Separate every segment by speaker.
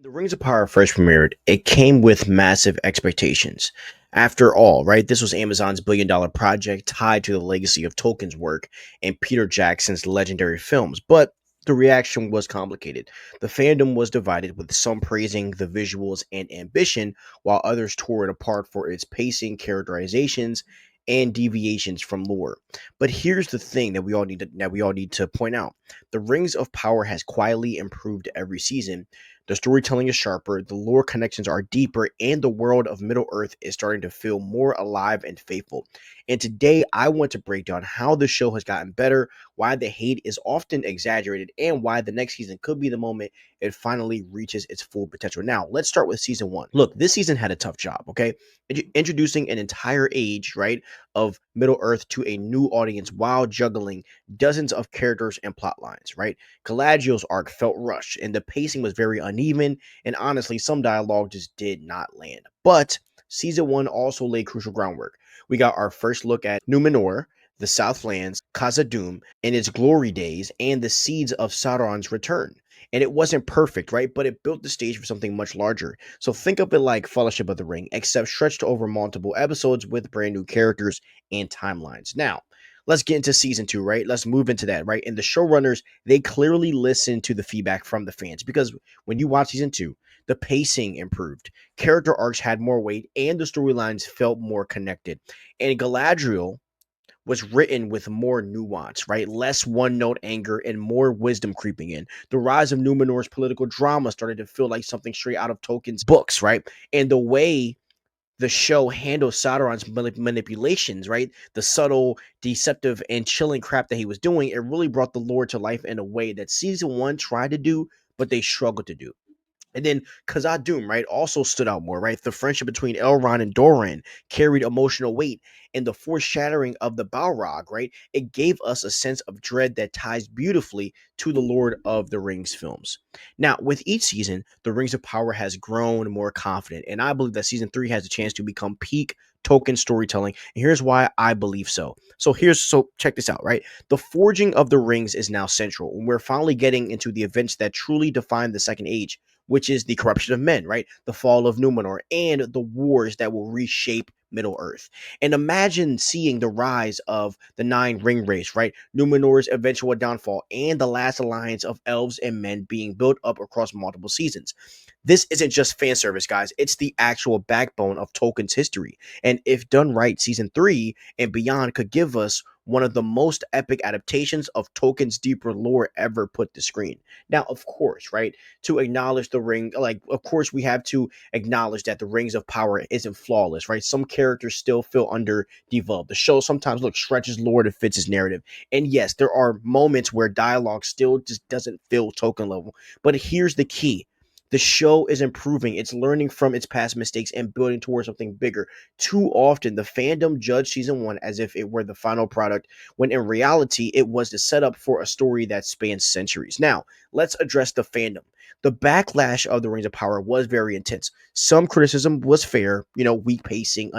Speaker 1: The Rings of Power first premiered, it came with massive expectations. After all, right, this was Amazon's billion-dollar project tied to the legacy of Tolkien's work and Peter Jackson's legendary films. But the reaction was complicated. The fandom was divided, with some praising the visuals and ambition, while others tore it apart for its pacing, characterizations, and deviations from lore. But here's the thing that we all need to point out. The Rings of Power has quietly improved every season. The storytelling is sharper, the lore connections are deeper, and the world of Middle Earth is starting to feel more alive and faithful. And today, I want to break down how the show has gotten better, why the hate is often exaggerated, and why the next season could be the moment it finally reaches its full potential. Now, let's start with season one. Look, this season had a tough job, okay? Introducing an entire age, right, of Middle Earth to a new audience while juggling dozens of characters and plot lines, right? Galadriel's arc felt rushed, and the pacing was very uneven, and honestly, some dialogue just did not land. But season one also laid crucial groundwork. We got our first look at Numenor, the Southlands, Khazad-dûm, in its glory days, and the seeds of Sauron's return. And it wasn't perfect, right? But it built the stage for something much larger. So think of it like Fellowship of the Ring, except stretched over multiple episodes with brand new characters and timelines. Now, let's get into season two, right? Let's move into that, right? And the showrunners, they clearly listened to the feedback from the fans because when you watch season two, the pacing improved, character arcs had more weight, and the storylines felt more connected. And Galadriel was written with more nuance, right? Less one note anger and more wisdom creeping in. The rise of Numenor's political drama started to feel like something straight out of Tolkien's books, right? And the way the show handles Sauron's manipulations, right? The subtle, deceptive, and chilling crap that he was doing, it really brought the lore to life in a way that season one tried to do, but they struggled to do. And then Khazad-dûm, right, also stood out more, right? The friendship between Elrond and Doran carried emotional weight, and the foreshadowing of the Balrog, right, it gave us a sense of dread that ties beautifully to the Lord of the Rings films. Now, with each season, the Rings of Power has grown more confident, and I believe that season three has a chance to become peak Tolkien storytelling. And here's why I believe so. So check this out, right? The forging of the rings is now central, and we're finally getting into the events that truly define the Second Age, which is the corruption of men, right? The fall of Numenor and the wars that will reshape Middle Earth. And imagine seeing the rise of the Nine Ring Race, right? Numenor's eventual downfall and the last alliance of elves and men being built up across multiple seasons. This isn't just fan service, guys. It's the actual backbone of Tolkien's history. And if done right, season three and beyond could give us one of the most epic adaptations of Tolkien's deeper lore ever put to screen. Now, of course, right, to acknowledge the ring, like, of course, we have to acknowledge that the Rings of Power isn't flawless, right? Some characters still feel underdeveloped. The show sometimes, look, stretches lore to fit its narrative. And yes, there are moments where dialogue still just doesn't feel Tolkien level. But here's the key. The show is improving. It's learning from its past mistakes and building towards something bigger. Too often, the fandom judged season one as if it were the final product, when in reality, it was the setup for a story that spans centuries. Now, let's address the fandom. The backlash of the Rings of Power was very intense. Some criticism was fair, weak pacing,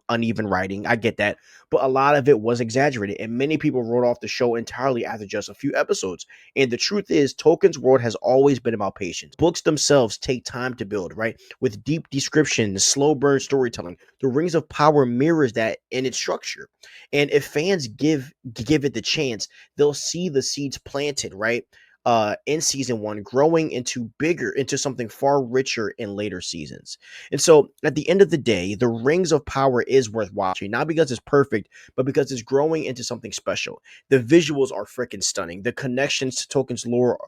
Speaker 1: uneven writing. I get that, but a lot of it was exaggerated, and many people wrote off the show entirely after just a few episodes. And the truth is, Tolkien's world has always been about patience. Books themselves take time to build, right? With deep description, slow burn storytelling. The Rings of Power mirrors that in its structure. And if fans give it the chance, they'll see the seeds planted, right? In season one, growing into something far richer in later seasons. And so at the end of the day, the Rings of Power is worth watching, not because it's perfect, but because it's growing into something special. The visuals are freaking stunning. The connections to Tolkien's lore,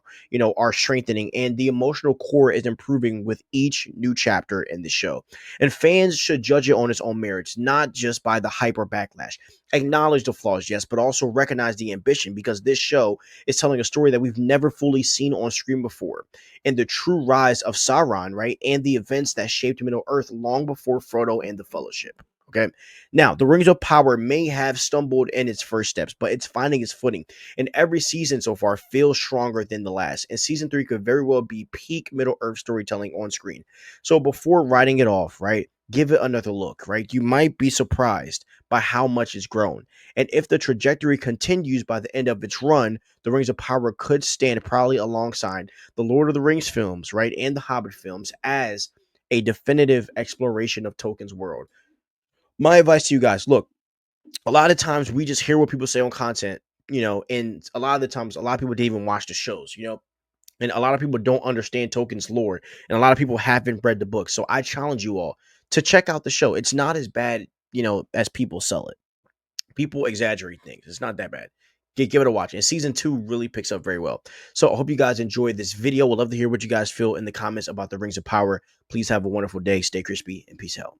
Speaker 1: are strengthening, and the emotional core is improving with each new chapter in the show. And fans should judge it on its own merits, not just by the hype or backlash. Acknowledge the flaws, yes, but also recognize the ambition, because this show is telling a story that we've never fully seen on screen before. And the true rise of Sauron, right? And the events that shaped Middle Earth long before Frodo and the Fellowship. Okay. Now, the Rings of Power may have stumbled in its first steps, but it's finding its footing. And every season so far feels stronger than the last. And season three could very well be peak Middle Earth storytelling on screen. So before writing it off, right? give it another look, right? You might be surprised by how much it's grown. And if the trajectory continues by the end of its run, The Rings of Power could stand proudly alongside the Lord of the Rings films, right? And the Hobbit films as a definitive exploration of Tolkien's world. My advice to you guys, look, a lot of times we just hear what people say on content, and a lot of the times, a lot of people didn't even watch the shows, and a lot of people don't understand Tolkien's lore, and a lot of people haven't read the book. So I challenge you all to check out the show. It's not as bad, as people sell it. People exaggerate things. It's not that bad. Give it a watch. And season 2 really picks up very well. So I hope you guys enjoyed this video. We'd love to hear what you guys feel in the comments about the Rings of Power. Please have a wonderful day. Stay crispy and peace out.